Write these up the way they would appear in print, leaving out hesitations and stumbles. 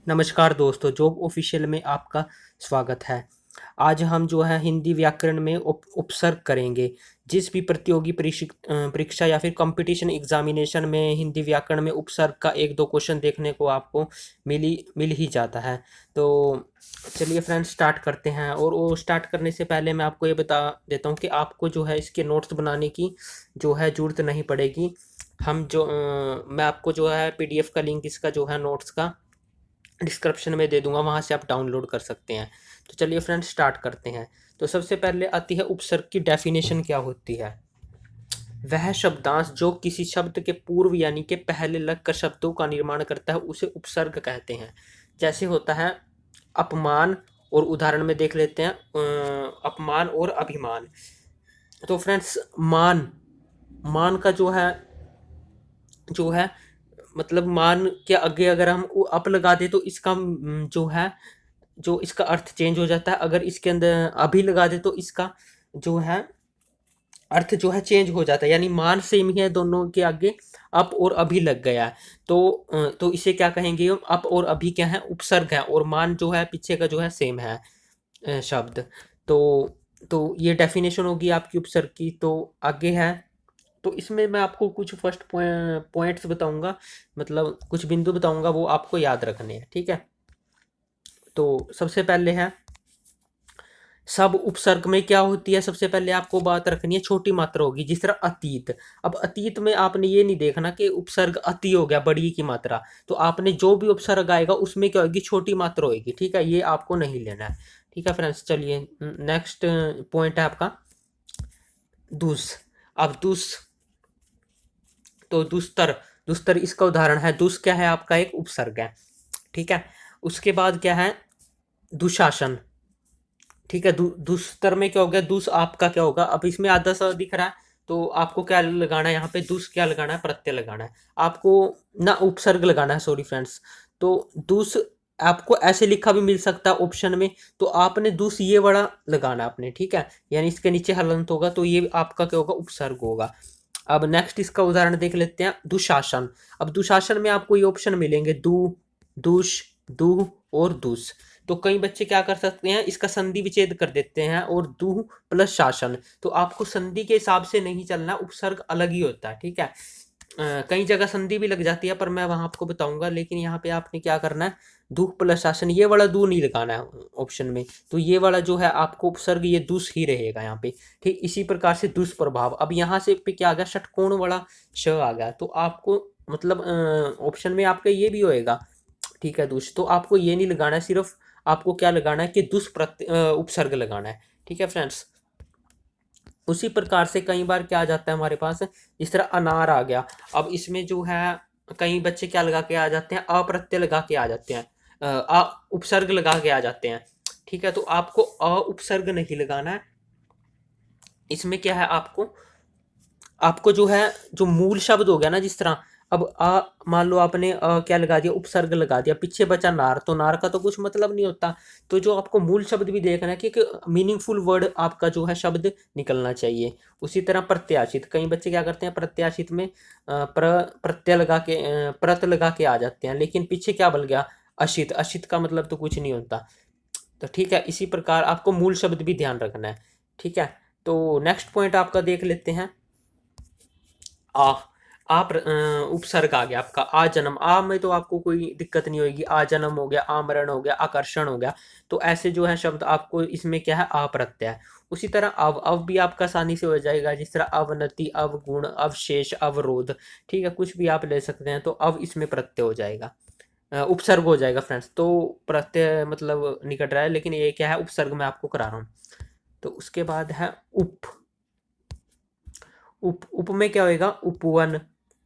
नमस्कार दोस्तों, job official में आपका स्वागत है। आज हम जो है हिंदी व्याकरण में उपसर्ग करेंगे। जिस भी प्रतियोगी परीक्षा या फिर कंपटीशन एग्जामिनेशन में हिंदी व्याकरण में उपसर्ग का एक दो क्वेश्चन देखने को आपको मिल ही जाता है। तो चलिए फ्रेंड्स, स्टार्ट करते हैं। और वो स्टार्ट करने से पहले मैं आपको ये बता देता हूँ कि आपको जो है इसके नोट्स बनाने की जो है ज़रूरत नहीं पड़ेगी। मैं आपको जो है पीडीएफ का लिंक इसका जो है नोट्स का डिस्क्रिप्शन में दे दूंगा, वहां से आप डाउनलोड कर सकते हैं। तो चलिए फ्रेंड्स, स्टार्ट करते हैं। तो सबसे पहले आती है उपसर्ग की डेफिनेशन क्या होती है। वह शब्दांश जो किसी शब्द के पूर्व यानी कि पहले लगकर शब्दों का निर्माण करता है उसे उपसर्ग कहते हैं। जैसे होता है अपमान, और उदाहरण में देख लेते हैं अपमान और अभिमान। तो फ्रेंड्स, मान मान का जो है मतलब मान के आगे अगर हम अप लगा दे तो इसका जो है जो इसका अर्थ चेंज हो जाता है। अगर इसके अंदर अभी लगा दे तो इसका जो है अर्थ जो है चेंज हो जाता है। यानी मान सेम ही है, दोनों के आगे अप और अभी लग गया है। तो इसे क्या कहेंगे हम, अप और अभी क्या है, उपसर्ग है। और मान जो है पीछे का जो है सेम है शब्द। तो तो ये डेफिनेशन होगी आपकी उपसर्ग की। तो आगे है, तो इसमें मैं आपको कुछ फर्स्ट पॉइंट्स बताऊंगा, मतलब कुछ बिंदु बताऊंगा, वो आपको याद रखने हैं, ठीक है। तो सबसे पहले है सब उपसर्ग में क्या होती है। सबसे पहले आपको बात रखनी है, छोटी मात्रा होगी। जिस तरह अतीत, अब अतीत में आपने ये नहीं देखना कि उपसर्ग अति हो गया, बड़ी की मात्रा। तो आपने जो भी उपसर्ग आएगा उसमें क्या होगी, छोटी मात्रा होगी, ठीक है। ये आपको नहीं लेना है, ठीक है फ्रेंड्स। चलिए नेक्स्ट पॉइंट है आपका दुस। अब दुस, तो दुस्तर, दुस्तर इसका उदाहरण है। दुस क्या है, आपका एक उपसर्ग है, ठीक है। उसके बाद क्या है, दुशासन, ठीक है। दुस्तर में क्या हो गया, दुस आपका क्या होगा। अब इसमें आधा सा दिख रहा है, तो आपको क्या लगाना है यहाँ पे, दुस क्या लगाना है, प्रत्यय लगाना है आपको, ना उपसर्ग लगाना है, सॉरी फ्रेंड्स। तो दुस आपको ऐसे लिखा भी मिल सकता है ऑप्शन में, तो आपने दुस ये बड़ा लगाना है आपने, ठीक है। यानी इसके नीचे हलंत होगा तो ये आपका क्या होगा, उपसर्ग होगा। अब नेक्स्ट इसका उदाहरण देख लेते हैं, दुशासन। अब दुशासन में आपको ये ऑप्शन मिलेंगे, दु, दुश, दु और दुस। तो कई बच्चे क्या कर सकते हैं, इसका संधि विच्छेद कर देते हैं और दु प्लस शासन। तो आपको संधि के हिसाब से नहीं चलना, उपसर्ग अलग ही होता है, ठीक है। कई जगह संधि भी लग जाती है, पर मैं वहां आपको बताऊंगा। लेकिन यहाँ पे आपने क्या करना है, दु प्लस शासन, ये वाला दु नहीं लगाना है ऑप्शन में। तो ये वाला जो है आपको उपसर्ग ये दुस ही रहेगा यहाँ पे, ठीक। इसी प्रकार से दुष्प्रभाव, अब यहाँ से पे क्या आ गया, षटकोण वाला श आ गया। तो आपको मतलब ऑप्शन में आपका ये भी होएगा, ठीक है, दुष्ट। तो आपको ये नहीं लगाना है, सिर्फ आपको क्या लगाना है कि दुष्प्रत्य उपसर्ग लगाना है, ठीक है फ्रेंड्स। उसी प्रकार से कई बार क्या आ जाता है हमारे पास, इस तरह अनार आ गया। अब इसमें जो है कई बच्चे क्या लगा के आ जाते हैं, अप्रत्यय लगा के आ जाते हैं, उपसर्ग लगा के आ जाते हैं, ठीक है। तो आपको उपसर्ग नहीं लगाना है। इसमें क्या है, आपको आपको जो है जो मूल शब्द हो गया ना, जिस तरह अब मान लो आपने क्या लगा दिया, उपसर्ग लगा दिया, पीछे बचा नार, तो नार का तो कुछ मतलब नहीं होता। तो जो आपको मूल शब्द भी देखना है कि एक मीनिंगफुल वर्ड आपका जो है शब्द निकलना चाहिए। उसी तरह प्रत्याशित, कई बच्चे क्या करते हैं प्रत्याशित में प्रत्यय लगा के प्रत लगा के आ जाते हैं, लेकिन पीछे क्या बन गया, अशित। अशित का मतलब तो कुछ नहीं होता। तो ठीक है, इसी प्रकार आपको मूल शब्द भी ध्यान रखना है, ठीक है। तो नेक्स्ट पॉइंट आपका देख लेते हैं, आ उपसर्ग आ गया आपका, आ जन्म। आ में तो आपको कोई दिक्कत नहीं होगी, आ जन्म हो गया, आमरण हो गया, आकर्षण हो गया। तो ऐसे जो है शब्द आपको इसमें क्या है, आ प्रत्यय है। उसी तरह अव भी आपका आसानी से हो जाएगा, जिस तरह अवनति, अवगुण, अवशेष, अवरोध, ठीक है। कुछ भी आप ले सकते हैं, तो अव इसमें प्रत्यय हो जाएगा, उपसर्ग हो जाएगा फ्रेंड्स। तो प्रत्यय मतलब निकट रहा है, लेकिन ये क्या है, उपसर्ग मैं आपको करा रहा हूँ। तो उसके बाद है उप। उप में क्या होएगा, उपवन,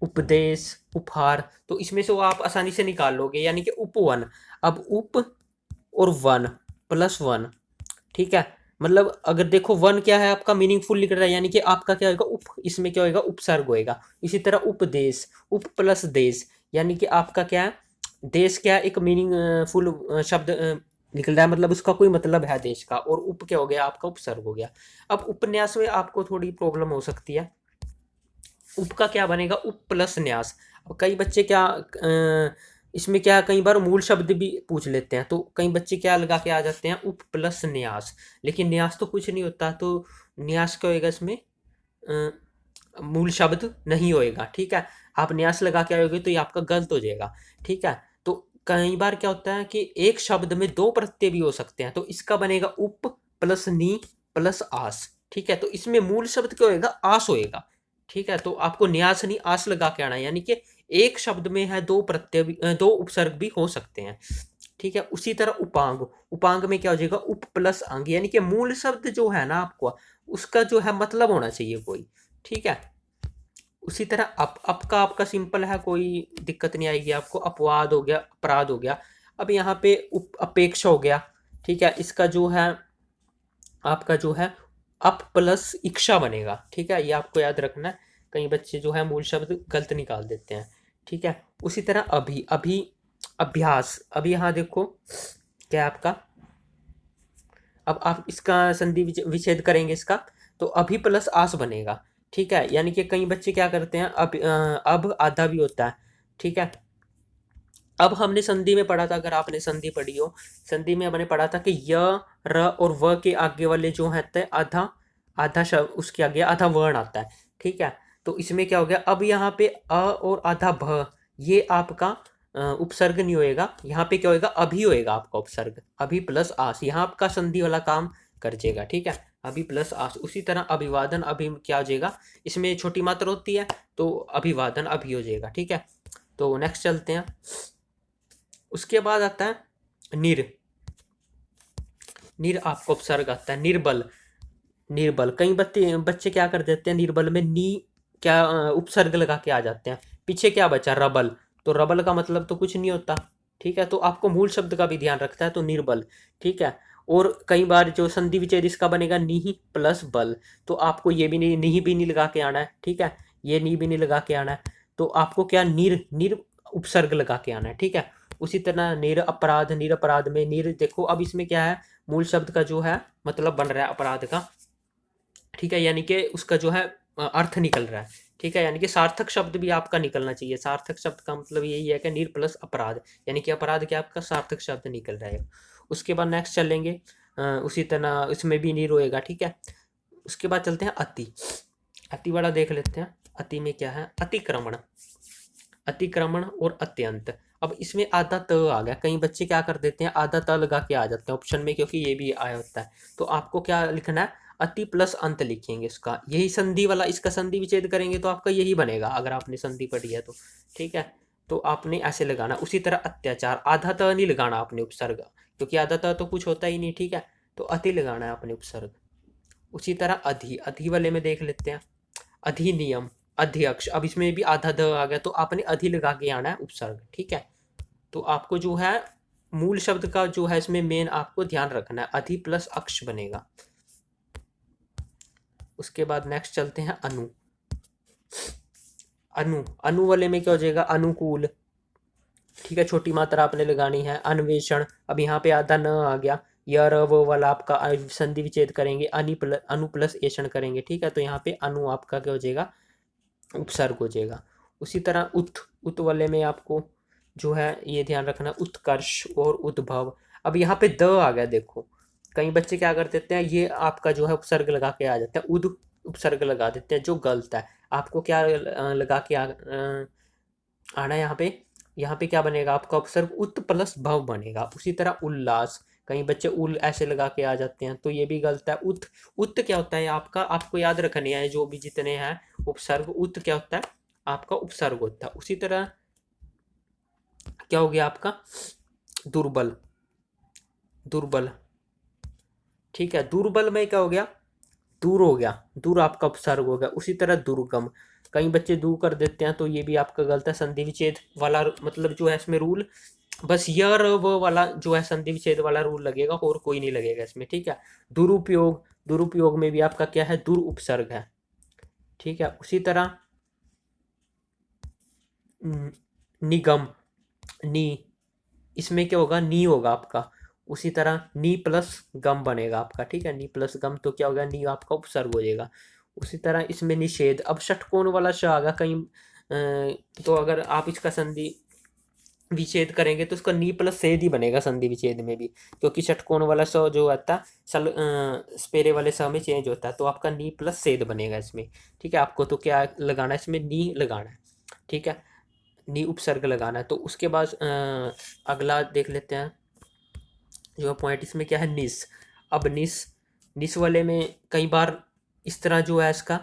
उपदेश, उपहार। तो इसमें से वो आप आसानी से निकाल लोगे, यानी कि उपवन। अब उप और वन प्लस वन, ठीक है। मतलब अगर देखो, वन क्या है आपका, मीनिंगफुल लिख रहा है, यानी कि आपका क्या होगा, उप, इसमें क्या होगा, उपसर्ग होएगा। इसी तरह उपदेश, उप प्लस देश, यानी कि आपका क्या है, देश क्या है, एक मीनिंगफुल शब्द निकल रहा है, मतलब उसका कोई मतलब है देश का। और उप क्या हो गया, आपका उपसर्ग हो गया। अब उपन्यास में आपको थोड़ी प्रॉब्लम हो सकती है। उप का क्या बनेगा, उप प्लस न्यास। और कई बच्चे क्या इसमें क्या है, कई बार मूल शब्द भी पूछ लेते हैं, तो कई बच्चे क्या लगा के आ जाते हैं, उप प्लस न्यास। लेकिन न्यास तो कुछ नहीं होता, तो न्यास क्या होएगा इसमें, अ, मूल शब्द नहीं होएगा, ठीक है। आप न्यास लगा के आयोगे तो ये आपका गलत हो जाएगा, ठीक है। तो कई बार क्या होता है कि एक शब्द में दो प्रत्यय भी हो सकते हैं, तो इसका बनेगा उप प्लस नी प्लस आस, ठीक है। तो इसमें मूल शब्द क्या होएगा, आस होएगा, ठीक है। तो आपको न्यास नहीं आस लगा के आना है, यानी कि एक शब्द में है दो प्रत्यय दो उपसर्ग भी हो सकते हैं, ठीक है। उसी तरह उपांग, उपांग में क्या हो जाएगा, उप प्लस अंग, यानी कि मूल शब्द जो है ना आपको, उसका जो है मतलब होना चाहिए कोई, ठीक है। उसी तरह अप का आपका सिंपल है, कोई दिक्कत नहीं आएगी आपको। अपवाद हो गया, अपराध हो गया। अब यहाँ पे अपेक्षा हो गया, ठीक है। इसका जो है आपका जो है अप प्लस इच्छा बनेगा, ठीक है। ये आपको याद रखना है, कई बच्चे जो है मूल शब्द गलत निकाल देते हैं, ठीक है। उसी तरह अभी, अभी अभ्यास, अभी यहाँ देखो क्या है आपका, अब आप इसका संधि विच्छेद करेंगे इसका, तो अभी प्लस आस बनेगा, ठीक है। यानी कि कई बच्चे क्या करते हैं, अब आधा भी होता है, ठीक है। अब हमने संधि में पढ़ा था, अगर आपने संधि पढ़ी हो, संधि में हमने पढ़ा था कि य र और व के आगे वाले जो है आधा, आधा शब्द उसके आगे आधा वर्ण आता है, ठीक है। तो इसमें क्या हो गया, अब यहाँ पे अ और आधा भ, ये आपका उपसर्ग नहीं होएगा, यहाँ पे क्या होएगा, अभी होएगा आपका उपसर्ग, अभी प्लस आस, यहाँ आपका संधि वाला काम कर जाएगा, ठीक है। अभी प्लस आस। उसी तरह अभिवादन, अभी क्या हो जाएगा, इसमें छोटी मात्रा होती है, तो अभिवादन अभी हो जाएगा, ठीक है। तो नेक्स्ट चलते हैं। उसके बाद आता है निर, निर आपको उपसर्ग आता है, निर्बल, निर्बल। कई बच्चे बच्चे क्या कर देते हैं, निर्बल में नी क्या उपसर्ग लगा के आ जाते हैं, पीछे क्या बचा, रबल, तो रबल का मतलब तो कुछ नहीं होता, ठीक है। तो आपको मूल शब्द का भी ध्यान रखता है, तो निर्बल, ठीक है। और कई बार जो संधि विच्छेद इसका बनेगा नी प्लस बल, तो आपको ये भी नहीं, नी भी नहीं लगा के आना है, ठीक है। ये नी भी नहीं लगा के आना है, तो आपको क्या निर, निर उपसर्ग लगा के आना है, ठीक है। उसी तरह निर अपराध, निर अपराध में निर देखो, अब इसमें क्या है, मूल शब्द का जो है मतलब बन रहा है अपराध का, ठीक है। यानी कि उसका जो है अर्थ निकल रहा है, ठीक है। यानी कि सार्थक शब्द भी आपका निकलना चाहिए, सार्थक शब्द का मतलब यही है कि निर प्लस अपराध, यानी कि अपराध क्या आपका सार्थक शब्द निकल रहा है। उसके बाद नेक्स्ट चलेंगे, उसी तरह इसमें भी निर होएगा, ठीक है। उसके बाद चलते हैं अति, अति वाला देख लेते हैं। अति में क्या है, अतिक्रमण, अतिक्रमण और अत्यंत। अब इसमें आधा त आ गया, कई बच्चे क्या कर देते हैं, आधा त लगा के आ जाते हैं ऑप्शन में, क्योंकि ये भी आया होता है। तो आपको क्या लिखना है, अति प्लस अंत लिखेंगे इसका, यही संधि वाला, इसका संधि विच्छेद करेंगे तो आपका यही बनेगा, अगर आपने संधि पढ़ी है तो, ठीक है। तो आपने ऐसे लगाना। उसी तरह अत्याचार, आधा त नहीं लगाना आपने उपसर्ग, क्योंकि आधा त तो कुछ होता ही नहीं, ठीक है। तो अति लगाना है आपने उपसर्ग। उसी तरह अधि, अधि वाले में देख लेते हैं। अधिनियम, अध्यक्ष, अब इसमें भी आधा ध आ गया, तो आपने अधि लगा के आना है उपसर्ग, ठीक है। तो आपको जो है मूल शब्द का जो है इसमें मेन आपको ध्यान रखना है, अधि प्लस अक्ष बनेगा। उसके बाद नेक्स्ट चलते हैं अनु, अनु, अनु वाले में क्या हो जाएगा, अनुकूल, ठीक है। छोटी मात्रा आपने लगानी है। अन्वेषण, अब यहाँ पे आधा न आ गया, य र वो वाला आपका संधि विच्छेद करेंगे, अनु प्लस एषण करेंगे, ठीक है। तो यहाँ पे अनु आपका क्या हो जाएगा, उपसर्ग हो जाएगा। उसी तरह उत वाले में आपको जो है ये ध्यान रखना, उत्कर्ष और उद्भव। अब यहाँ पे द आ गया, देखो कई बच्चे क्या कर देते हैं, ये आपका जो है उपसर्ग लगा के आ जाता है, उद उपसर्ग लगा देते हैं, जो गलत है। आपको क्या लगा के आना है यहाँ पे, यहाँ पे क्या बनेगा आपका उपसर्ग उत प्लस भव बनेगा। उसी तरह उल्लास, कई बच्चे उल ऐसे लगा के आ जाते हैं, तो ये भी गलत है। उत, उत क्या होता है आपका, आपको याद रखने है जो भी जितने हैं उपसर्ग, उत क्या होता है आपका उपसर्ग होता है। उसी तरह क्या हो गया आपका दुर्बल, दुर्बल, ठीक है। दुर्बल में क्या हो गया, दूर हो गया, दूर आपका उपसर्ग हो गया। उसी तरह दुर्गम, कई बच्चे दू कर देते हैं, तो ये भी आपका गलत है। संधि विच्छेद वाला मतलब जो है इसमें रूल, बस य र व वाला जो है संधि विच्छेद वाला रूल लगेगा, और कोई नहीं लगेगा इसमें, ठीक है। दुरुपयोग, दुरुपयोग में भी आपका क्या है, दुर उपसर्ग है, ठीक है। उसी तरह निगम, नी, इसमें क्या होगा, नी होगा आपका। उसी तरह नी प्लस गम बनेगा आपका, ठीक है। नी प्लस गम, तो क्या होगा, नी आपका उपसर्ग हो जाएगा। उसी तरह इसमें निषेध, अब षटकोण वाला श आ गया, कहीं तो अगर आप इसका संधि विच्छेद करेंगे तो उसका नी प्लस सेद ही बनेगा संधि विच्छेद में भी, क्योंकि षटकोण वाला स जो आता है स्पेरे वाले स में चेंज होता है, तो आपका नी प्लस सेद बनेगा इसमें। ठीक है, आपको तो क्या लगाना है इसमें, नी लगाना है। ठीक है, नी उपसर्ग लगाना है। तो उसके बाद अगला देख लेते हैं जो पॉइंट, इसमें क्या है, निस। अब निस, निस वाले में कई बार इस तरह जो है इसका,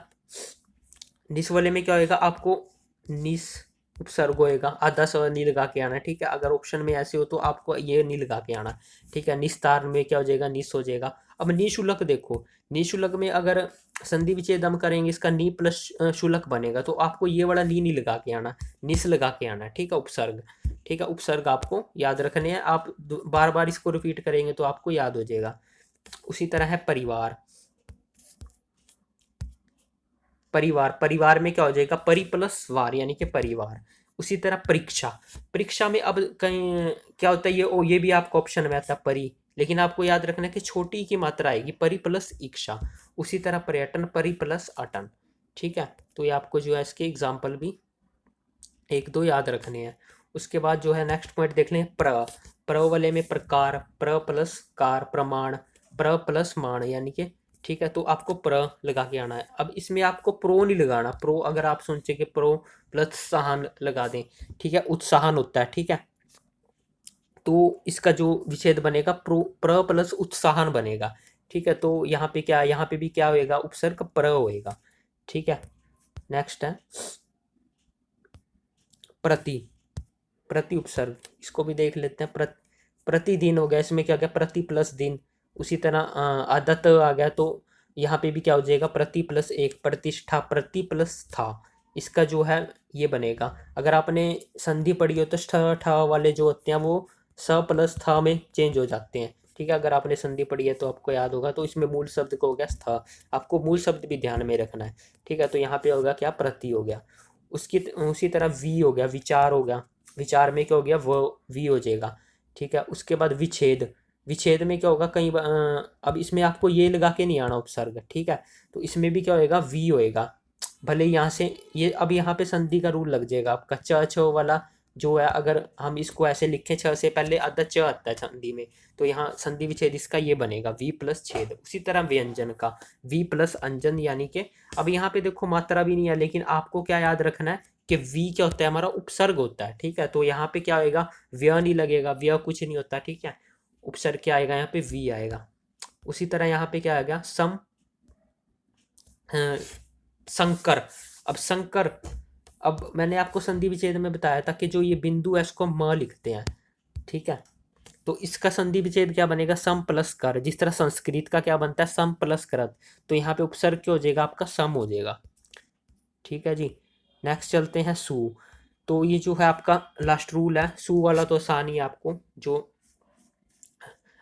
निस वाले में क्या होएगा, आपको निस उपसर्ग होएगा, आधा स नहीं लगा के आना। ठीक है, अगर ऑप्शन में ऐसे हो तो आपको ये नहीं लगा के आना। ठीक है, निस्तार में क्या हो जाएगा, निस हो जाएगा। अब निशुल्क देखो, निशुल्क में अगर संधि विच्छेद हम करेंगे, इसका नी प्लस शुल्क बनेगा, तो आपको ये वाला नी नहीं लगा के आना, निस लगा के आना। ठीक है, उपसर्ग। ठीक है, उपसर्ग आपको याद रखने हैं, आप बार बार इसको रिपीट करेंगे तो आपको याद हो जाएगा। उसी तरह है परिवार। परिवार, परिवार में क्या हो जाएगा, परि प्लस वार यानी कि परिवार। उसी तरह परीक्षा, परीक्षा में अब कहीं क्या होता है, ये भी आपको ऑप्शन में आता है परि, लेकिन आपको याद रखना है कि छोटी की मात्रा आएगी, परि प्लस इच्छा। उसी तरह पर्यटन, परि प्लस अटन। ठीक है, तो ये आपको जो है इसके एग्जाम्पल भी एक दो याद रखने हैं। उसके बाद जो है नेक्स्ट पॉइंट देख लें, प्र वाले में प्रकार, प्र प्लस कार, प्रमाण, प्र प्लस मान यानी कि। ठीक है, तो आपको प्र लगा के आना है। अब इसमें आपको प्रो नहीं लगाना, प्रो अगर आप सोचे कि प्रो प्लस सहान लगा दें, ठीक है, उत्साहन होता है। ठीक है, तो इसका जो विच्छेद बनेगा प्र प्लस उत्साहन बनेगा। ठीक है, तो यहाँ पे क्या, यहाँ पे भी क्या होएगा, उपसर्ग प्र होएगा। ठीक है, नेक्स्ट है प्रति, प्रति उपसर्ग, इसको भी देख लेते हैं। प्रतिदिन हो गया, इसमें क्या हो गया, प्रति प्लस दिन। उसी तरह आदत आ गया, तो यहाँ पे भी क्या हो जाएगा, प्रति प्लस एक, प्रतिष्ठा, प्रति प्लस था। इसका जो है ये बनेगा। अगर आपने संधि पढ़ी हो तो ठ ठ वाले जो होते हैं वो स प्लस था में चेंज हो जाते हैं। ठीक है, अगर आपने संधि पढ़ी है तो आपको याद होगा। तो इसमें मूल शब्द को हो गया स्थ, आपको मूल शब्द भी ध्यान में रखना है। ठीक है, तो यहाँ पे होगा क्या, प्रति हो गया। उसकी उसी तरह वी हो गया, विचार हो गया, विचार में क्या हो गया, वो वी हो जाएगा। ठीक है, उसके बाद विच्छेद, विच्छेद में क्या होगा, अब इसमें आपको ये लगा के नहीं आना उपसर्ग। ठीक है, तो इसमें भी क्या होएगा, वी होएगा। भले यहाँ से ये, अब यहाँ पे संधि का रूल लग जाएगा आपका, च छ वाला जो है, अगर हम इसको ऐसे लिखें, छ से पहले आधा च आता है संधि में, तो यहाँ संधि विच्छेद इसका ये बनेगा, वी प्लस छेद। उसी तरह व्यंजन का, वी प्लस अंजन यानी कि। अब यहाँ पे देखो मात्रा भी नहीं है, लेकिन आपको क्या याद रखना है कि वी क्या होता है, हमारा उपसर्ग होता है। ठीक है, तो यहाँ पे क्या आएगा, व्य नहीं लगेगा, व्य कुछ नहीं होता। ठीक है, उपसर्ग क्या आएगा, यहाँ पे वी आएगा। उसी तरह यहाँ पे क्या आएगा, संकर। अब संकर, अब मैंने आपको संधि विच्छेद में बताया था कि जो ये बिंदु है इसको म लिखते हैं। ठीक है, तो इसका संधि विच्छेद क्या बनेगा, सम प्लस कर। जिस तरह संस्कृत का क्या बनता है, सम प्लस करत, तो यहाँ पे उपसर्ग क्या हो जाएगा, आपका सम हो जाएगा। ठीक है जी, नेक्स्ट चलते हैं सु। तो ये जो है आपका लास्ट रूल है, सु वाला तो आसानी है, आपको जो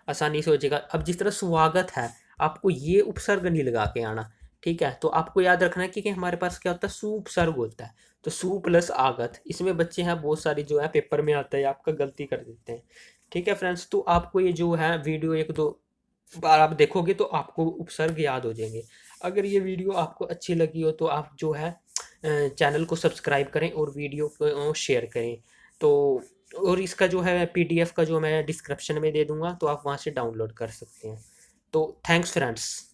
आसानी से हो जाएगा। अब जिस तरह स्वागत है, आपको ये उपसर्ग नहीं लगा के आना। ठीक है, तो आपको याद रखना है कि हमारे पास क्या होता है, सु उपसर्ग होता है। तो सु प्लस आगत, इसमें बच्चे हैं बहुत सारी जो है पेपर में आता है, आपका गलती कर देते हैं। ठीक है फ्रेंड्स, तो आपको ये जो है वीडियो एक दो बार आप देखोगे तो आपको उपसर्ग याद हो जाएंगे। अगर ये वीडियो आपको अच्छी लगी हो तो आप जो है चैनल को सब्सक्राइब करें और वीडियो को शेयर करें। तो और इसका जो है पीडीएफ का जो मैं डिस्क्रिप्शन में दे दूंगा, तो आप वहाँ से डाउनलोड कर सकते हैं। तो थैंक्स फ्रेंड्स।